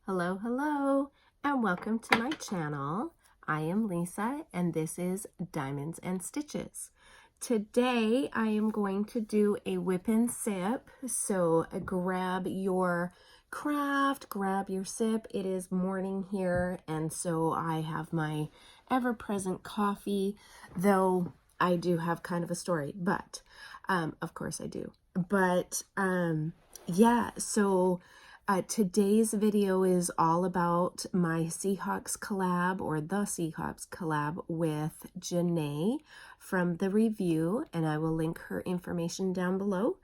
Hello, hello, and welcome to my channel. I am Lisa, and this is Diamonds and Stitches. Today, I am going to do a whip and sip. So grab your craft, grab your sip. It is morning here, and so I have my ever-present coffee, though I do have kind of a story, but of course I do. But yeah, so today's video is all about my Seahawks collab, or the Seahawks collab with Jené from the review, and I will link her information down below.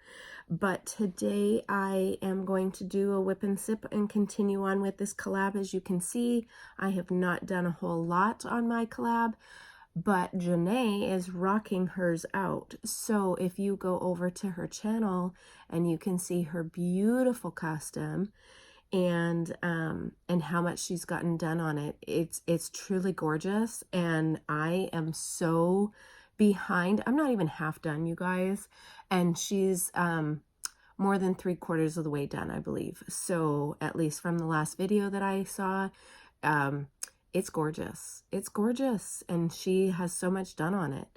But today I am going to do a whip and sip and continue on with this collab. As you can see, I have not done a whole lot on my collab, but Jené is rocking hers out. So if you go over to her channel and you can see her beautiful custom and how much she's gotten done on it, it's truly gorgeous. And I am so behind. I'm not even half done, you guys, and she's more than 3/4 of the way done, I believe. So at least from the last video that I saw, it's gorgeous. It's gorgeous, and she has so much done on it.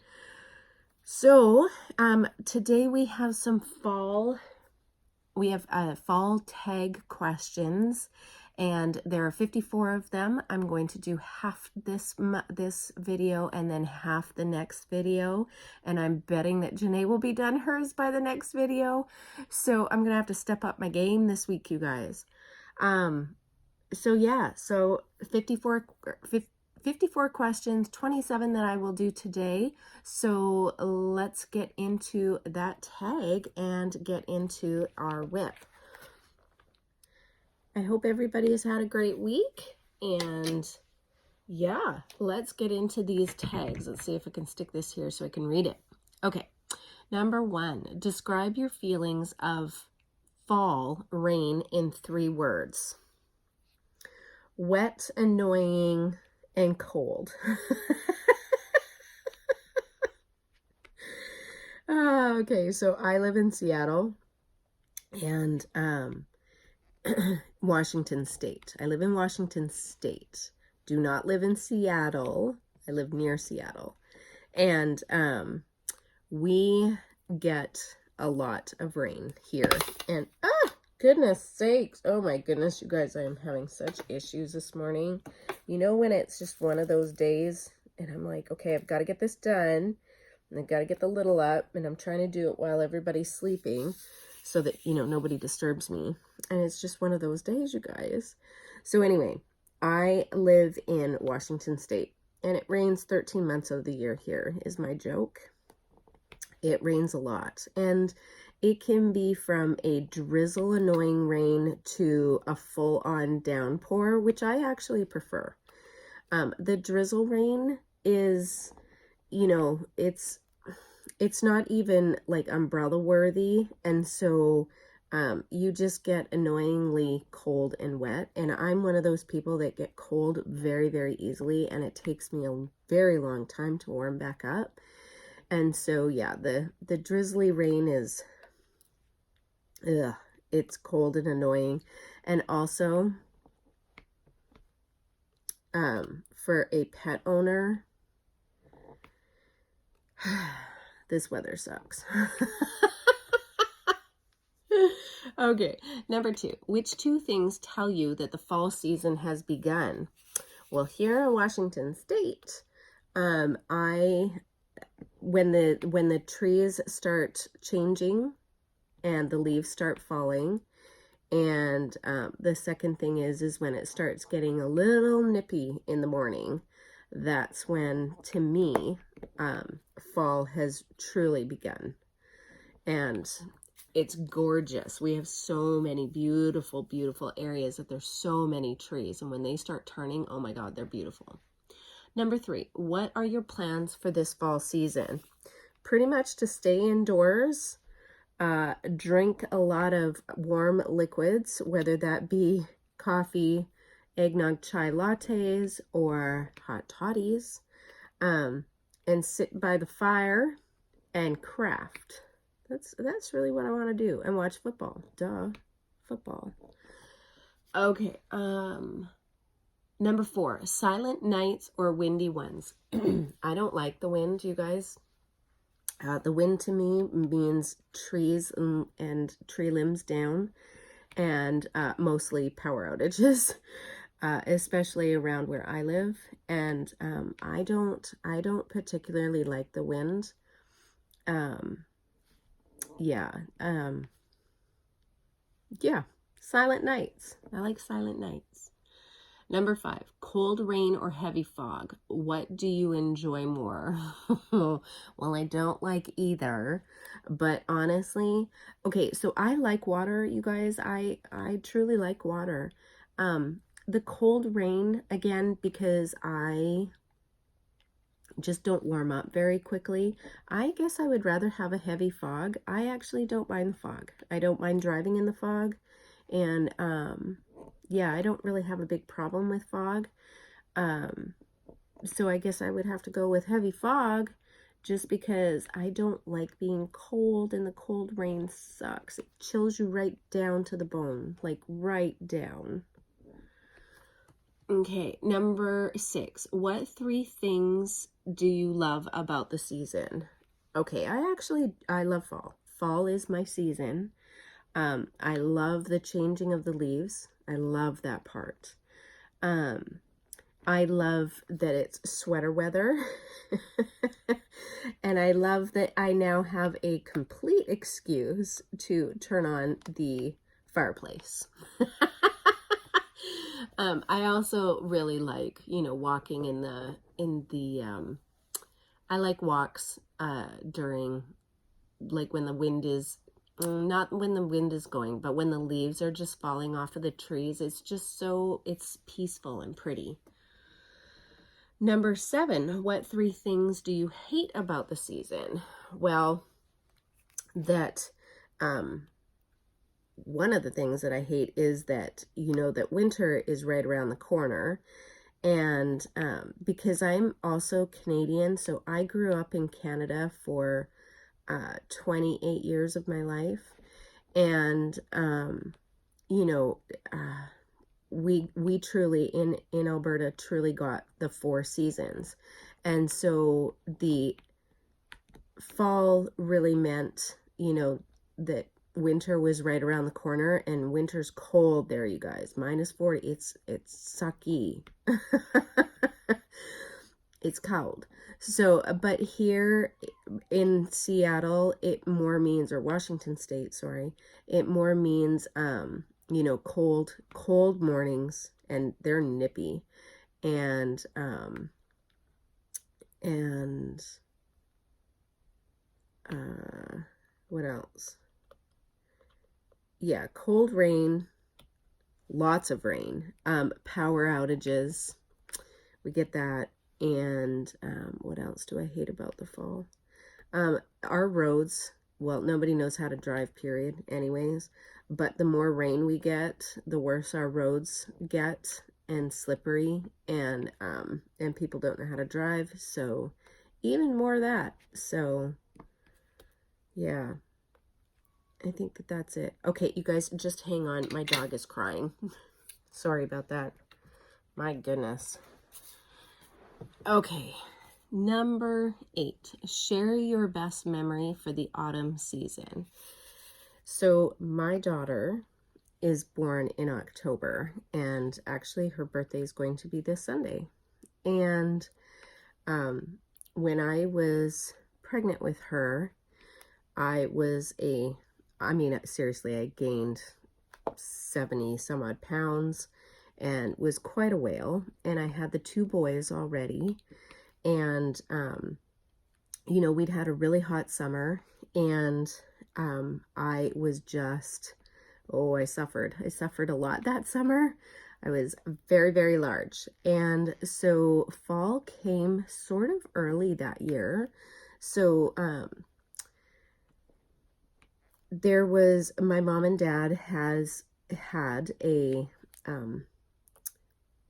So today we have some fall tag questions, and there are 54 of them. I'm going to do half this video and then half the next video, and I'm betting that Jené will be done hers by the next video. So I'm gonna have to step up my game this week, you guys. So yeah, so 54 questions, 27 that I will do today. So let's get into that tag and get into our whip. I hope everybody has had a great week, and yeah, let's get into these tags. Let's see if I can stick this here so I can read it. Okay, number 1, describe your feelings of fall rain in 3 words. Wet, annoying, and cold. Okay, so I live in Seattle and Washington State. I live in Washington State. Do not live in Seattle. I live near Seattle. And we get a lot of rain here. And goodness sakes. Oh my goodness, you guys, I am having such issues this morning. You know, when it's just one of those days and I'm like, okay, I've got to get this done, and I've got to get the little up, and I'm trying to do it while everybody's sleeping so that, you know, nobody disturbs me. And it's just one of those days, you guys. So anyway, I live in Washington State, and it rains 13 months of the year here, is my joke. It rains a lot, and it can be from a drizzle annoying rain to a full-on downpour, which I actually prefer. The drizzle rain is, you know, it's not even like umbrella worthy, and so you just get annoyingly cold and wet. And I'm one of those people that get cold very, very easily, and it takes me a very long time to warm back up. And so yeah, the drizzly rain is, it's cold and annoying. And also, for a pet owner, this weather sucks. Okay, number 2, which 2 things tell you that the fall season has begun? Well, here in Washington State, when the trees start changing and the leaves start falling, and the second thing is when it starts getting a little nippy in the morning, that's when, to me, fall has truly begun. And it's gorgeous. We have so many beautiful, beautiful areas that there's so many trees, and when they start turning, oh my God, they're beautiful. Number 3, what are your plans for this fall season? Pretty much to stay indoors, drink a lot of warm liquids, whether that be coffee, eggnog chai lattes, or hot toddies, and sit by the fire and craft. That's really what I want to do, and watch football. Duh, football. Okay, number 4, silent nights or windy ones. I don't like the wind, you guys. The wind to me means trees and tree limbs down, and mostly power outages, especially around where I live. And I don't particularly like the wind. Yeah, yeah, silent nights. I like silent nights. Number 5, cold rain or heavy fog. What do you enjoy more? Well, I don't like either, but honestly, okay, so I like water, you guys. I truly like water. The cold rain, again, because I just don't warm up very quickly. I guess I would rather have a heavy fog. I actually don't mind the fog. I don't mind driving in the fog, and yeah, I don't really have a big problem with fog. So I guess I would have to go with heavy fog, just because I don't like being cold, and the cold rain sucks. It chills you right down to the bone, like right down. Okay, number 6. What 3 things do you love about the season? Okay, I love fall. Fall is my season. I love the changing of the leaves. I love that part. I love that it's sweater weather. And I love that I now have a complete excuse to turn on the fireplace. I also really like, walking I like walks during, like, when the wind is, not when the wind is going, but when the leaves are just falling off of the trees. It's just it's peaceful and pretty. Number 7, what 3 things do you hate about the season? Well, that, one of the things that I hate is that, that winter is right around the corner. And because I'm also Canadian, so I grew up in Canada for 28 years of my life. And, we truly, in Alberta, truly got the 4 seasons. And so the fall really meant, that winter was right around the corner, and winter's cold there, you guys. -40. It's sucky. It's cold. So, but here in Seattle, it more means, or Washington State, sorry, it more means, cold mornings, and they're nippy. And what else? Yeah, cold rain, lots of rain, power outages, we get that. And what else do I hate about the fall? Our roads, well, nobody knows how to drive, period, anyways, but the more rain we get, the worse our roads get, and slippery, and people don't know how to drive, so even more of that. So yeah, I think that that's it. Okay, you guys, just hang on. My dog is crying. Sorry about that. My goodness. Okay, number 8. Share your best memory for the autumn season. So my daughter is born in October, and actually her birthday is going to be this Sunday. And when I was pregnant with her, seriously, I gained 70 some odd pounds and was quite a whale. And I had the 2 boys already. And, we'd had a really hot summer, and I was just, I suffered. I suffered a lot that summer. I was very, very large. And so fall came sort of early that year. So, there was, my mom and dad had a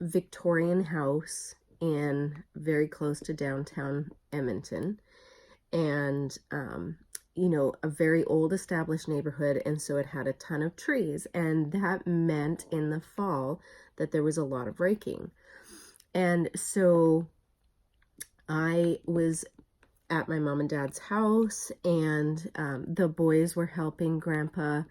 Victorian house very close to downtown Edmonton. And you know, a very old established neighborhood, and so it had a ton of trees, and that meant in the fall that there was a lot of raking. And so I was at my mom and dad's house, and the boys were helping Grandpa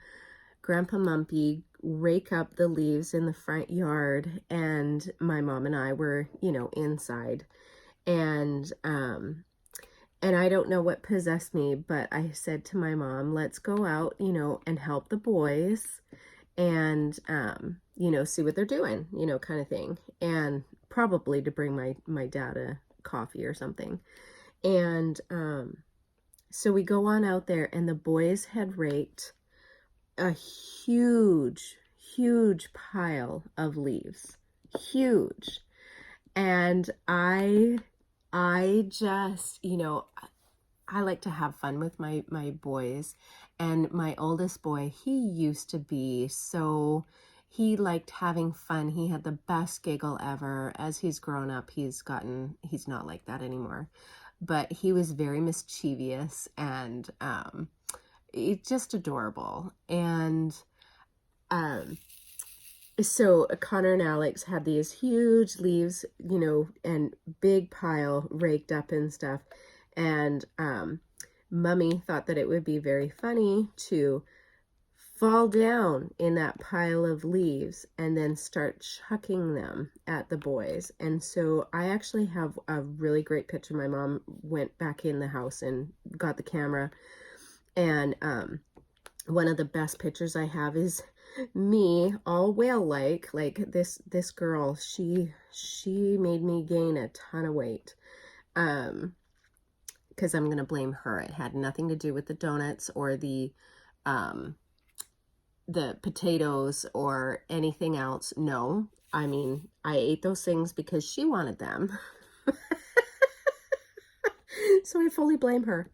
Mumpy rake up the leaves in the front yard, and my mom and I were, you know, inside. And I don't know what possessed me, but I said to my mom, let's go out, you know, and help the boys and, you know, see what they're doing, you know, kind of thing. And probably to bring my dad a coffee or something. And so we go on out there, and the boys had raked a huge pile of leaves. Huge. And I just, you know, I like to have fun with my boys, and my oldest boy, he used to be so, he liked having fun. He had the best giggle ever. As he's grown up, he's not like that anymore, but he was very mischievous and it's just adorable. And so Connor and Alex had these huge leaves, you know, and big pile raked up and stuff. And Mummy thought that it would be very funny to fall down in that pile of leaves and then start chucking them at the boys. And so I actually have a really great picture. My mom went back in the house and got the camera. And one of the best pictures I have is me all whale-like, like this girl, she made me gain a ton of weight. Because I'm going to blame her. It had nothing to do with the donuts or the potatoes or anything else. No, I mean, I ate those things because she wanted them. So I fully blame her.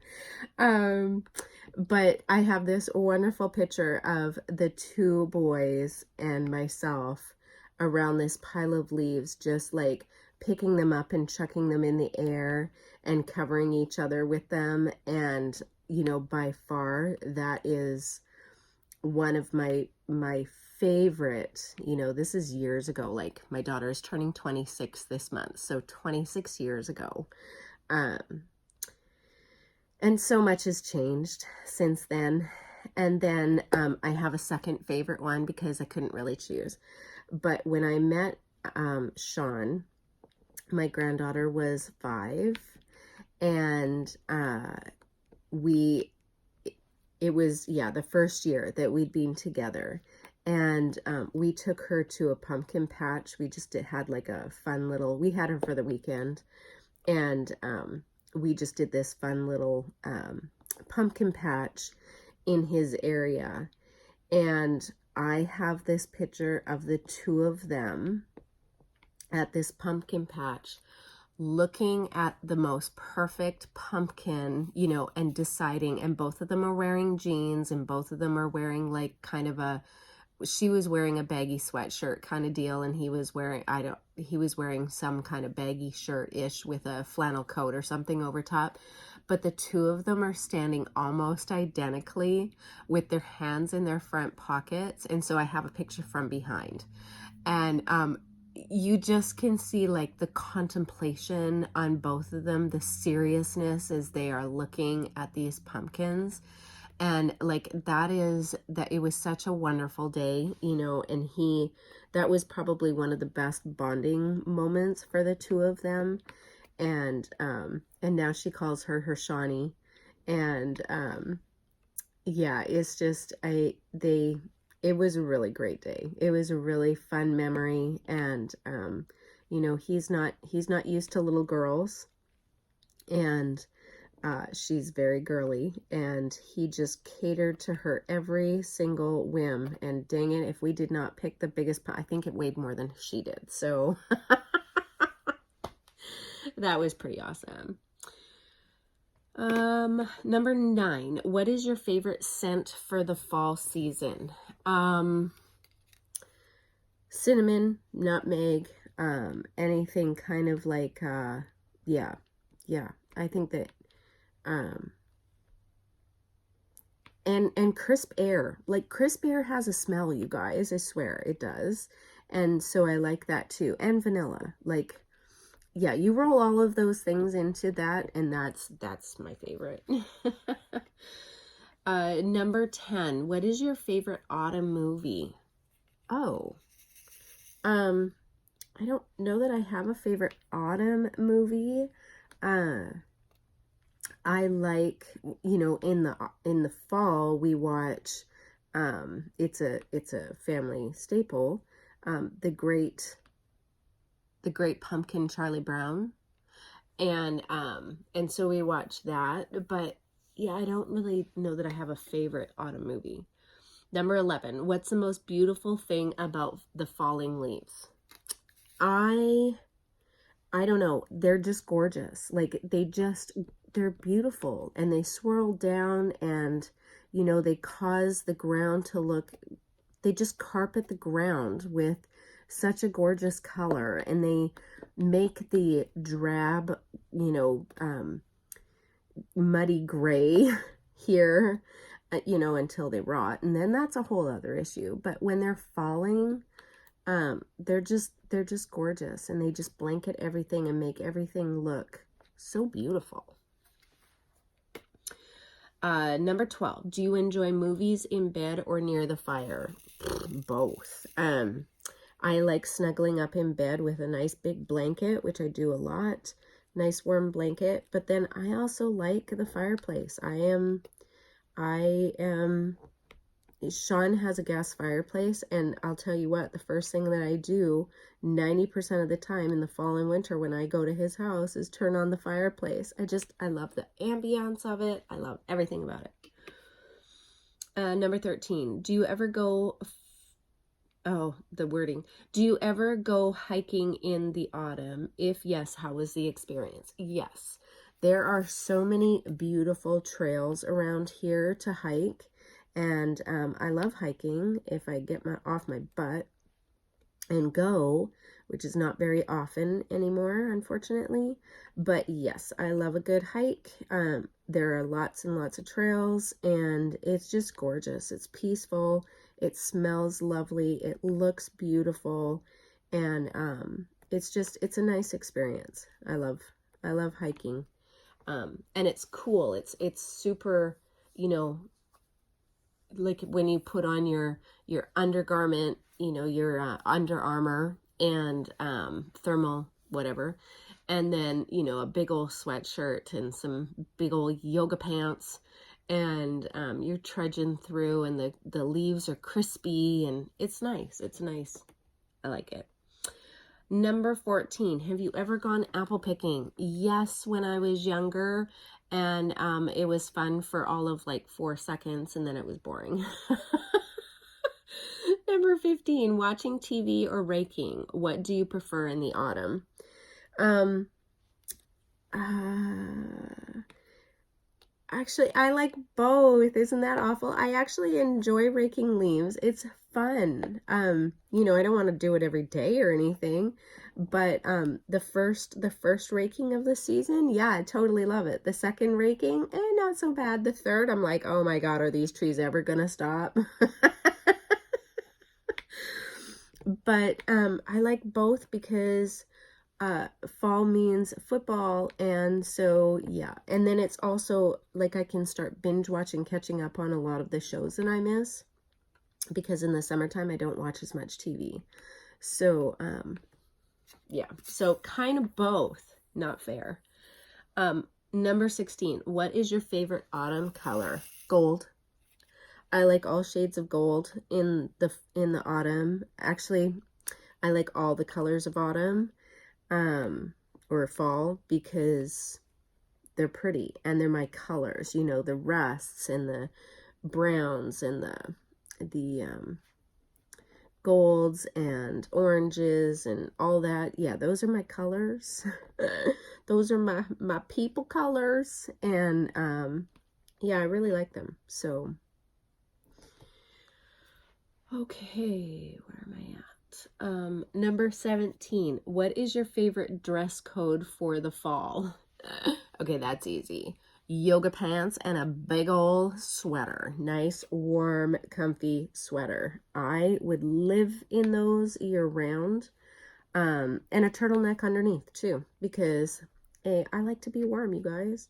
But I have this wonderful picture of the two boys and myself around this pile of leaves, just like picking them up and chucking them in the air and covering each other with them. And, you know, by far, that is one of my favorite, you know, this is years ago, like my daughter is turning 26 this month, so 26 years ago. And so much has changed since then. And then I have a second favorite one because I couldn't really choose. But when I met Sean, my granddaughter was 5, and it was, yeah, the first year that we'd been together. And we took her to a pumpkin patch. We just had like a fun little, we had her for the weekend. And we just did this fun little pumpkin patch in his area. And I have this picture of the two of them at this pumpkin patch looking at the most perfect pumpkin, you know, and deciding, and both of them are wearing jeans, and both of them are wearing like kind of a, she was wearing a baggy sweatshirt kind of deal, and he was wearing, he was wearing some kind of baggy shirt-ish with a flannel coat or something over top. But the two of them are standing almost identically with their hands in their front pockets. And so I have a picture from behind. And you just can see like the contemplation on both of them, the seriousness as they are looking at these pumpkins. And like that it was such a wonderful day, you know, and that was probably one of the best bonding moments for the two of them. And now she calls her Shawnee. And yeah, it's just it was a really great day. It was a really fun memory. And you know, he's not used to little girls, and she's very girly, and he just catered to her every single whim. And dang it, if we did not pick the biggest, I think it weighed more than she did. So that was pretty awesome. Number 9, what is your favorite scent for the fall season? Cinnamon, nutmeg, anything kind of like, yeah, I think that, and crisp air. Like crisp air has a smell, you guys. I swear it does. And so I like that too. And vanilla. Like, yeah, you roll all of those things into that, and that's my favorite. Number 10. What is your favorite autumn movie? Oh, I don't know that I have a favorite autumn movie. I like, you know, in the fall we watch, it's a family staple, the Great Pumpkin, Charlie Brown, and so we watch that. But yeah, I don't really know that I have a favorite autumn movie. Number 11. What's the most beautiful thing about the falling leaves? I don't know. They're just gorgeous. Like they're beautiful, and they swirl down, and you know, they cause the ground to look, they just carpet the ground with such a gorgeous color, and they make the drab, you know, muddy gray here, you know, until they rot, and then that's a whole other issue. But when they're falling, they're just gorgeous, and they just blanket everything and make everything look so beautiful. Number 12. Do you enjoy movies in bed or near the fire? Both. I like snuggling up in bed with a nice big blanket, which I do a lot. Nice warm blanket. But then I also like the fireplace. Sean has a gas fireplace, and I'll tell you what, the first thing that I do 90% of the time in the fall and winter when I go to his house is turn on the fireplace. I love the ambiance of it. I love everything about it. Number 13. Do you ever go, do you ever go hiking in the autumn? If yes, how was the experience? Yes. There are so many beautiful trails around here to hike. And I love hiking if I get off my butt and go, which is not very often anymore, unfortunately. But yes, I love a good hike. There are lots and lots of trails, and it's just gorgeous. It's peaceful. It smells lovely. It looks beautiful, and it's a nice experience. I love hiking, and it's cool. It's super, you know, like when you put on your undergarment, you know, your Under Armour and thermal whatever, and then, you know, a big old sweatshirt and some big old yoga pants, and you're trudging through, and the leaves are crispy, and it's nice. I like it. Number 14. Have you ever gone apple picking? Yes, when I was younger. And it was fun for all of like 4 seconds, and then it was boring. Number 15, watching TV or raking. What do you prefer in the autumn? Actually, I like both. Isn't that awful? I actually enjoy raking leaves. It's fun. You know, I don't want to do it every day or anything, but the first raking of the season, yeah, I totally love it. The second raking, not so bad. The third, I'm like, oh my God, are these trees ever gonna stop? But I like both because fall means football, and so yeah. And then it's also like I can start binge watching, catching up on a lot of the shows that I miss, because in the summertime I don't watch as much TV. So yeah, so kind of both. Not fair. Number 16. What is your favorite autumn color? Gold. I like all shades of gold in the autumn. Actually, I like all the colors of autumn or fall, because they're pretty and they're my colors, you know, the rusts and the browns and the golds and oranges and all that. Yeah, those are my colors. Those are my people colors, and yeah, I really like them. So okay, where am I at? Number 17. What is your favorite dress code for the fall? Okay, that's easy. yoga pants and a big old sweater. Nice, warm, comfy sweater. I would live in those year round. And a turtleneck underneath too, because I like to be warm, you guys.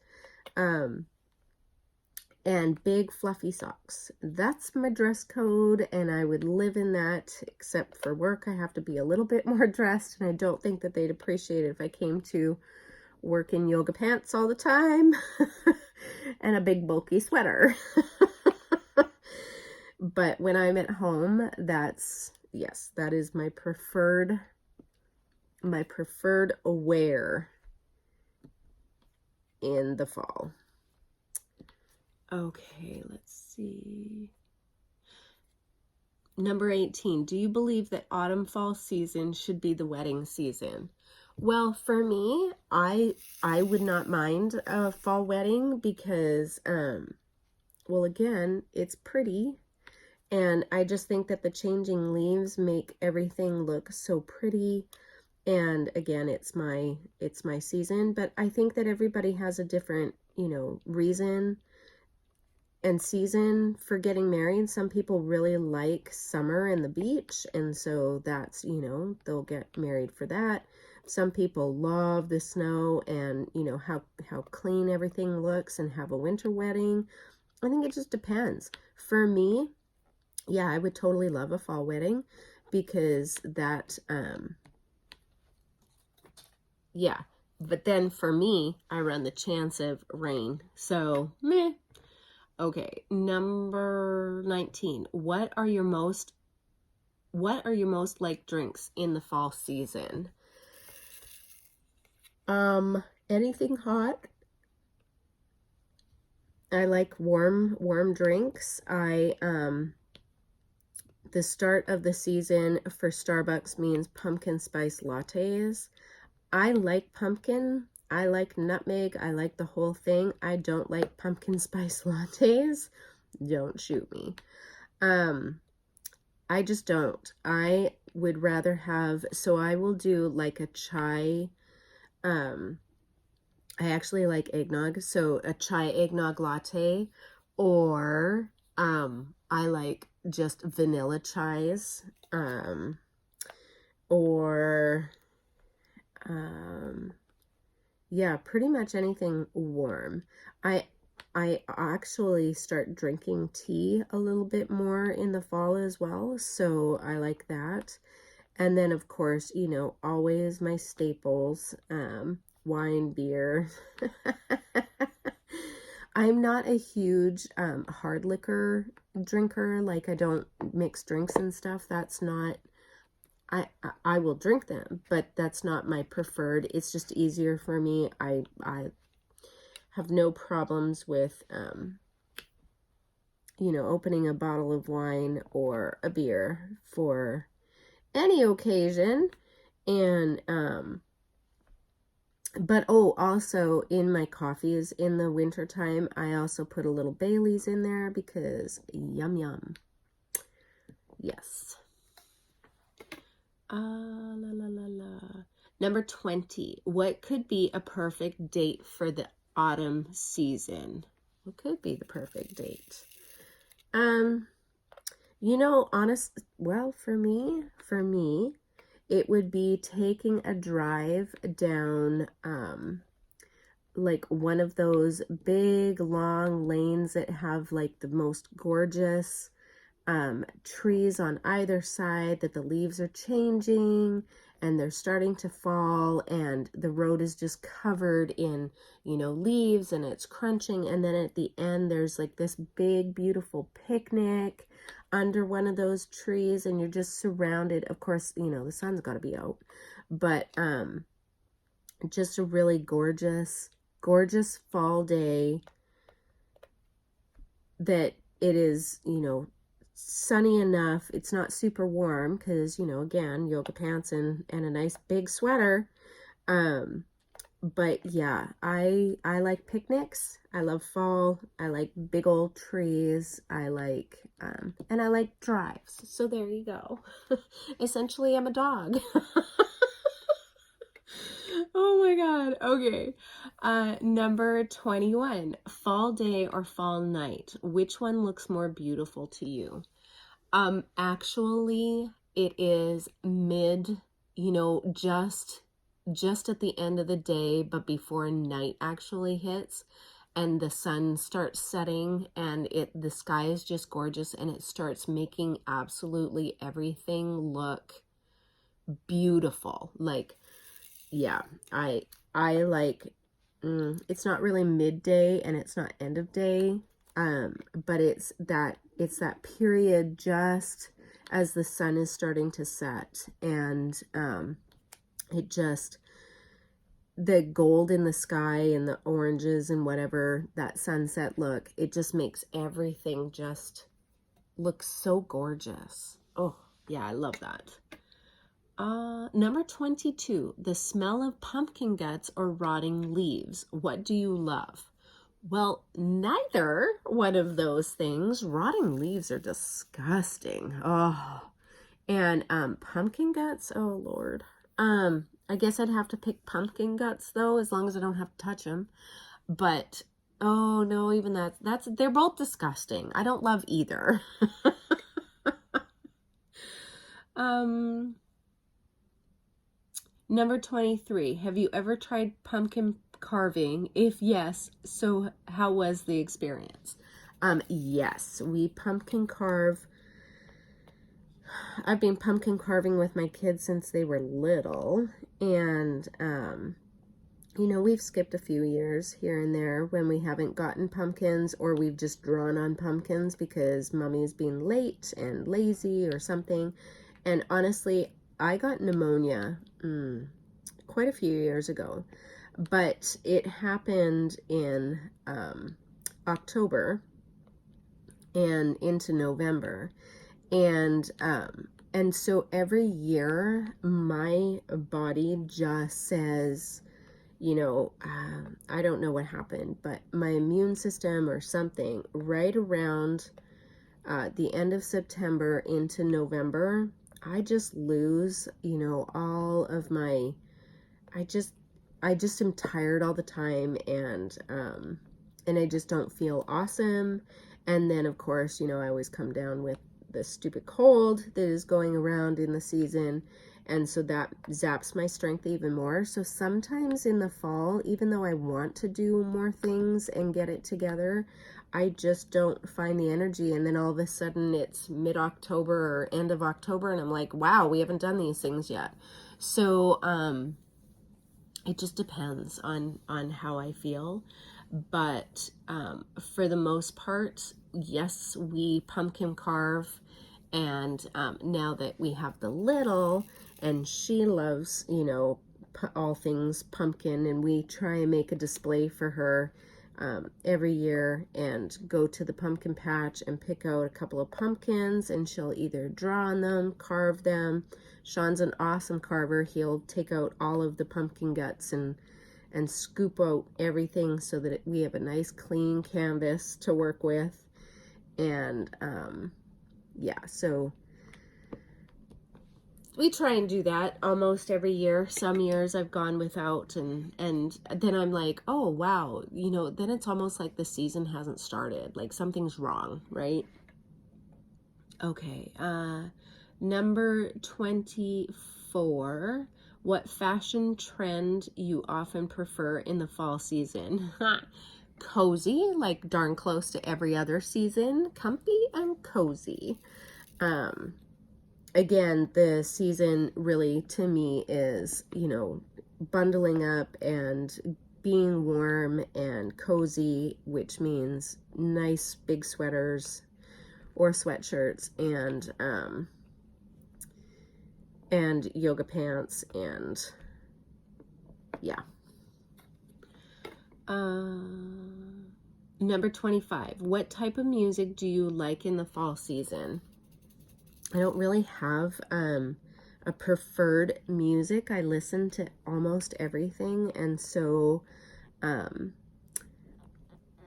And big fluffy socks. That's my dress code, and I would live in that, except for work. I have to be a little bit more dressed, and I don't think that they'd appreciate it if I came to work in yoga pants all the time and a big bulky sweater. But when I'm at home, yes, that is my preferred wear in the fall. Okay, let's see. Number 18, do you believe that autumn fall season should be the wedding season? Well, for me, I would not mind a fall wedding because, well, again, it's pretty. And I just think that the changing leaves make everything look so pretty. And again, it's my season, but I think that everybody has a different, reason and season for getting married. Some people really like summer and the beach, and so that's, they'll get married for that. Some people love the snow and, how clean everything looks and have a winter wedding. I think it just depends. For me, yeah, I would totally love a fall wedding because that, yeah. But then for me, I run the chance of rain. So, meh. Okay, number 19. What are your most liked drinks in the fall season? Anything hot. I like warm drinks. The start of the season for Starbucks means pumpkin spice lattes. I like pumpkin. I like nutmeg. I like the whole thing. I don't like pumpkin spice lattes. Don't shoot me. I just don't. I would rather have, so I will do like a chai. I actually like eggnog. So a chai eggnog latte, or I like just vanilla chais, or yeah, pretty much anything warm. I actually start drinking tea a little bit more in the fall as well, so I like that. And then of course, always my staples, wine, beer. I'm not a huge hard liquor drinker. Like, I don't mix drinks and stuff. That's not, I will drink them, but that's not my preferred. It's just easier for me. I have no problems with, opening a bottle of wine or a beer for any occasion. And, but also in my coffees in the wintertime, I also put a little Bailey's in there because yum yum. Yes. Number 20. What could be a perfect date for the autumn season? What could be the perfect date? Well, for me, it would be taking a drive down, like one of those big long lanes that have like the most gorgeous trees on either side, that the leaves are changing and they're starting to fall, and the road is just covered in, leaves, and it's crunching. And then at the end, there's like this big, beautiful picnic under one of those trees, and you're just surrounded. Of course, the sun's got to be out, but just a really gorgeous fall day that it is, sunny enough. It's not super warm because, again, yoga pants and a nice big sweater. But yeah, I like picnics. I love fall. I like big old trees. I like, and I like drives. So there you go. Essentially, I'm a dog. Oh my God. Okay. Number 21, fall day or fall night. Which one looks more beautiful to you? Actually, it is mid, just at the end of the day, but before night actually hits and the sun starts setting and the sky is just gorgeous and it starts making absolutely everything look beautiful. Like, yeah, I like, it's not really midday and it's not end of day, but it's that period just as the sun is starting to set, and it just, the gold in the sky and the oranges and whatever, that sunset look, it just makes everything just look so gorgeous. Oh yeah, I love that. Number 22, the smell of pumpkin guts or rotting leaves. What do you love? Well, neither one of those things. Rotting leaves are disgusting. Oh, and pumpkin guts, oh Lord. I guess I'd have to pick pumpkin guts though, as long as I don't have to touch them. But oh no, even they're both disgusting. I don't love either. Number 23, have you ever tried pumpkin carving? If yes, so how was the experience? Yes, we pumpkin carve. I've been pumpkin carving with my kids since they were little, and we've skipped a few years here and there when we haven't gotten pumpkins, or we've just drawn on pumpkins because mommy's been late and lazy or something. And honestly, I got pneumonia quite a few years ago, but it happened in October and into November. And so every year my body just says, I don't know what happened, but my immune system or something, right around the end of September into November, I just lose, all of my, I just am tired all the time, and I just don't feel awesome. And then of course, I always come down with the stupid cold that is going around in the season, and so that zaps my strength even more. So sometimes in the fall, even though I want to do more things and get it together, I just don't find the energy. And then all of a sudden it's mid-October or end of October, and I'm like, wow, we haven't done these things yet. So it just depends on how I feel. But for the most part, yes, we pumpkin carve. And now that we have the little, and she loves, all things pumpkin, and we try and make a display for her every year and go to the pumpkin patch and pick out a couple of pumpkins, and she'll either draw on them, carve them. Sean's an awesome carver. He'll take out all of the pumpkin guts and scoop out everything so that we have a nice clean canvas to work with. And yeah, so we try and do that almost every year. Some years I've gone without, and then I'm like, oh wow, then it's almost like the season hasn't started, like something's wrong, right? Okay, number 24, what fashion trend you often prefer in the fall season? Cozy, like darn close to every other season. Comfy and cozy. Again, the season really to me is, bundling up and being warm and cozy, which means nice big sweaters or sweatshirts and yoga pants, and yeah. Number 25, what type of music do you like in the fall season? I don't really have a preferred music. I listen to almost everything, and so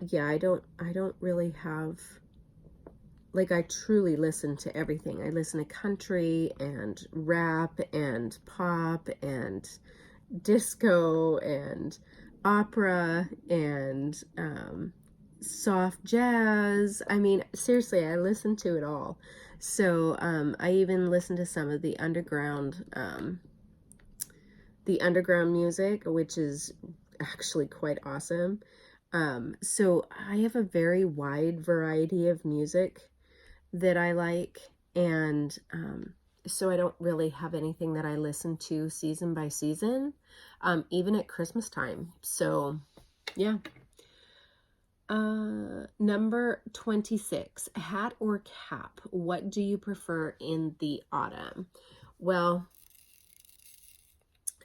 yeah, I don't really have, like, I truly listen to everything. I listen to country and rap and pop and disco and opera and soft jazz. I mean, seriously, I listen to it all. So I even listen to some of the underground music, which is actually quite awesome. So I have a very wide variety of music that I like, and so I don't really have anything that I listen to season by season, even at Christmas time. So yeah. Number 26, hat or cap? What do you prefer in the autumn? Well,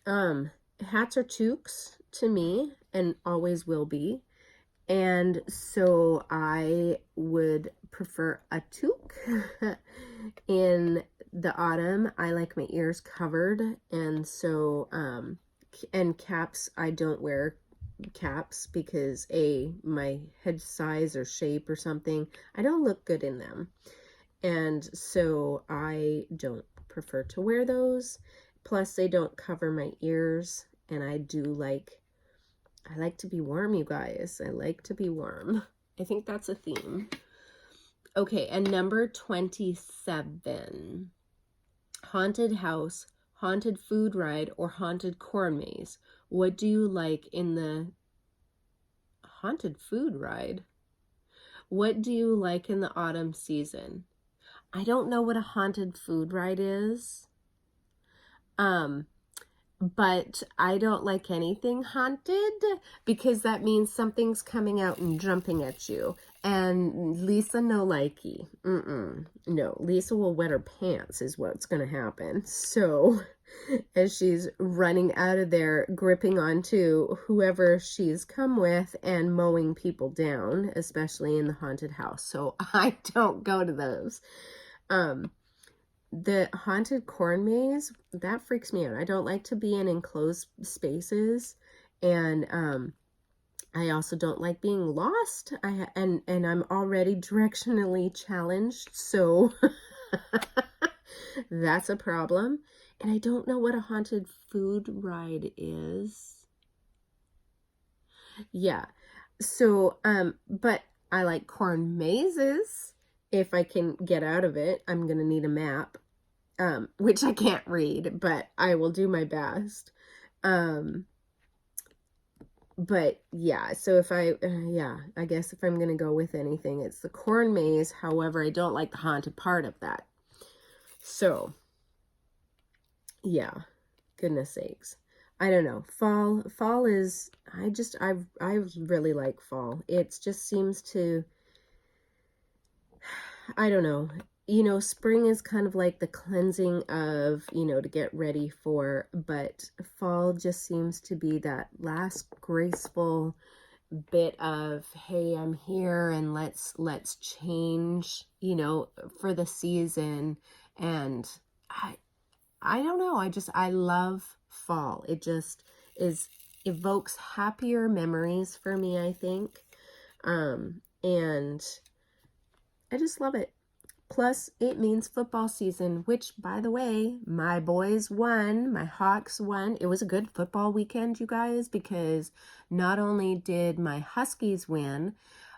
hats are toques to me and always will be. And so I would prefer a toque. In the autumn, I like my ears covered. And so, and caps, I don't wear caps because my head size or shape or something, I don't look good in them. And so I don't prefer to wear those. Plus they don't cover my ears, and I like to be warm, you guys. I like to be warm. I think that's a theme. Okay, and number 27. Haunted house, haunted food ride, or haunted corn maze? What do you like in the haunted food ride? What do you like in the autumn season? I don't know what a haunted food ride is. But I don't like anything haunted because that means something's coming out and jumping at you. And Lisa no likey. No, Lisa will wet her pants is what's going to happen. So as she's running out of there, gripping onto whoever she's come with and mowing people down, especially in the haunted house. So I don't go to those. The haunted corn maze, that freaks me out. I don't like to be in enclosed spaces, and I also don't like being lost. And I'm already directionally challenged, so that's a problem. And I don't know what a haunted food ride is. Yeah. So but I like corn mazes. If I can get out of it, I'm going to need a map, which I can't read, but I will do my best. But yeah, so if I guess if I'm going to go with anything, it's the corn maze. However, I don't like the haunted part of that. So yeah, goodness sakes. I don't know. Fall is, I really like fall. It just seems to, I don't know. You know, spring is kind of like the cleansing of, you know, to get ready for, but fall just seems to be that last graceful bit of, hey, I'm here and let's change, you know, for the season. And I don't know. I love fall. It just evokes happier memories for me, I think. And I just love it. Plus, it means football season, which, by the way, my boys won. My Hawks won. It was a good football weekend, you guys, because not only did my Huskies win,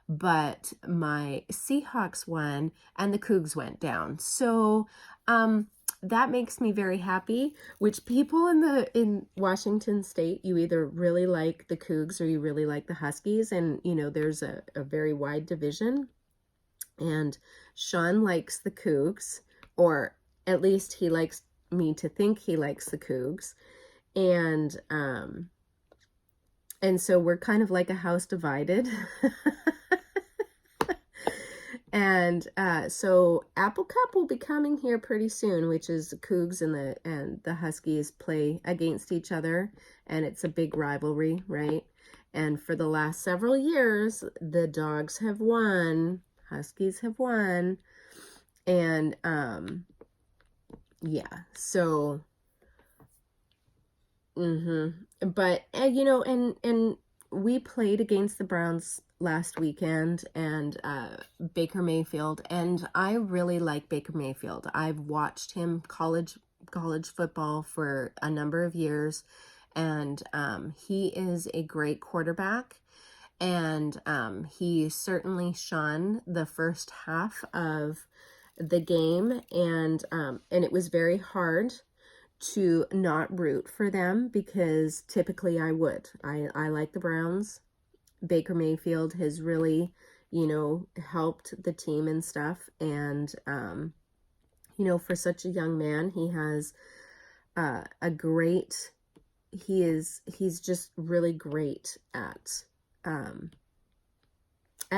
but my Seahawks won and the Cougs went down. So that makes me very happy, which people in Washington State, you either really like the Cougs or you really like the Huskies. And, you know, there's a very wide division. And Sean likes the Cougs, or at least he likes me to think he likes the Cougs. And so we're kind of like a house divided. And so Apple Cup will be coming here pretty soon, which is the Cougs and the Huskies play against each other, and it's a big rivalry, right? And for the last several years, the Dogs have won. Huskies have won. And yeah, so but you know, and we played against the Browns last weekend, and Baker Mayfield, and I really like Baker Mayfield. I've watched him college football for a number of years, and he is a great quarterback. And he certainly shone the first half of the game, and it was very hard to not root for them, because typically I would. I like the Browns. Baker Mayfield has really, you know, helped the team and stuff, and you know, for such a young man, he has he's just really great at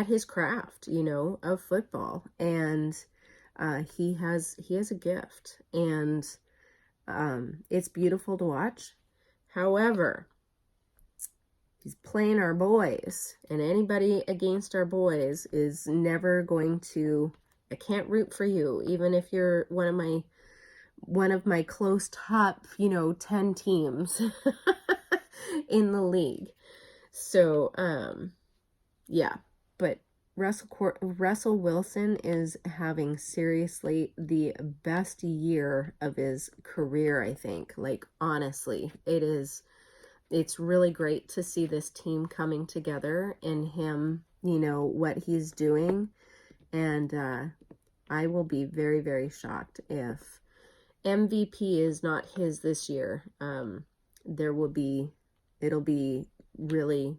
his craft, you know, of football, and he has a gift, and it's beautiful to watch. However, he's playing our boys, and anybody against our boys is never going to. I can't root for you, even if you're one of my close top, you know, 10 teams in the league. So yeah, but Russell Wilson is having seriously the best year of his career, I think. Like, honestly, it's really great to see this team coming together, and him, you know, what he's doing. And I will be very, very shocked if MVP is not his this year. It'll be really,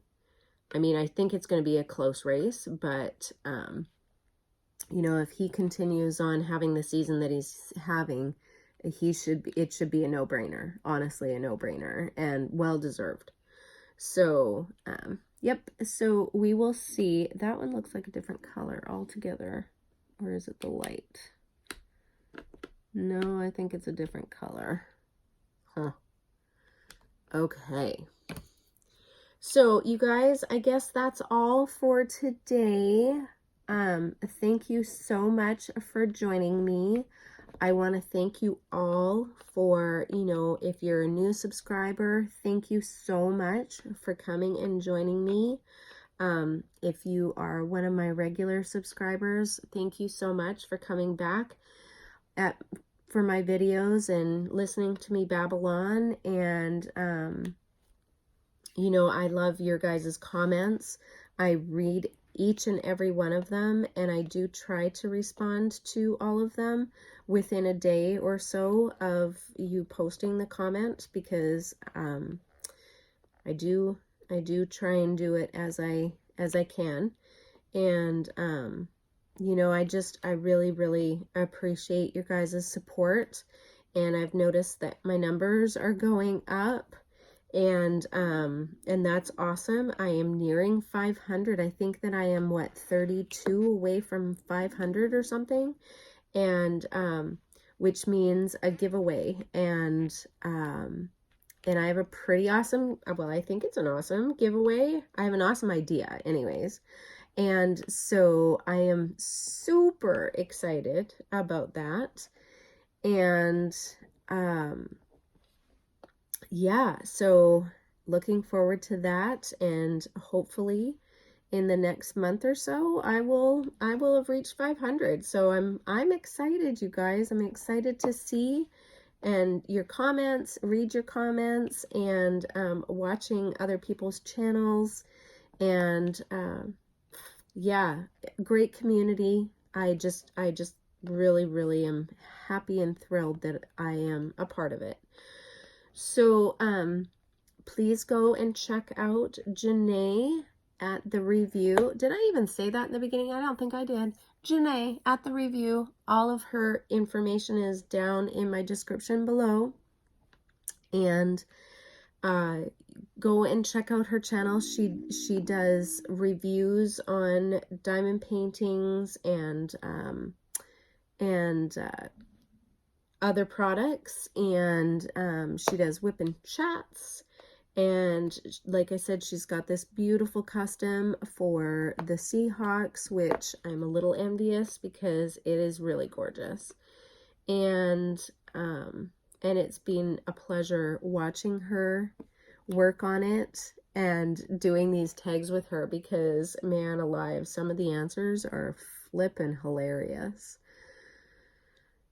I mean, I think it's going to be a close race, but, you know, if he continues on having the season that he's having, it should be a no-brainer, honestly, a no-brainer, and well-deserved. So, yep, so we will see. That one looks like a different color altogether, or is it the light? No, I think it's a different color. Huh. Okay. So, you guys, I guess that's all for today. Thank you so much for joining me. I want to thank you all for, you know, if you're a new subscriber, thank you so much for coming and joining me. If you are one of my regular subscribers, thank you so much for coming back for my videos and listening to me babble on. And, you know, I love your guys' comments. I read each and every one of them, and I do try to respond to all of them within a day or so of you posting the comment, because I do try and do it as I can. And you know, I really, really appreciate your guys' support, and I've noticed that my numbers are going up. And that's awesome. I am nearing 500. I think that I am, 32 away from 500 or something. And, which means a giveaway. And I have a pretty awesome, well, I think it's an awesome giveaway. I have an awesome idea anyways. And so I am super excited about that. And, yeah, so looking forward to that, and hopefully in the next month or so I will have reached 500. So I'm excited, you guys. I'm excited to see and your comments, read your comments, and watching other people's channels. And yeah, great community. I just really, really am happy and thrilled that I am a part of it. So, please go and check out Jené at the review. Did I even say that in the beginning? I don't think I did. Jené at the review. All of her information is down in my description below. And go and check out her channel. She does reviews on diamond paintings and other products, and she does whip and chats, and like I said, she's got this beautiful custom for the Seahawks, which I'm a little envious because it is really gorgeous. And it's been a pleasure watching her work on it and doing these tags with her, because man alive, some of the answers are flippin' hilarious.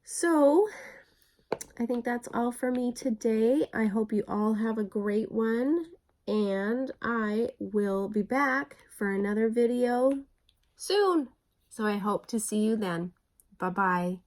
So I think that's all for me today. I hope you all have a great one, and I will be back for another video soon. So I hope to see you then. Bye-bye.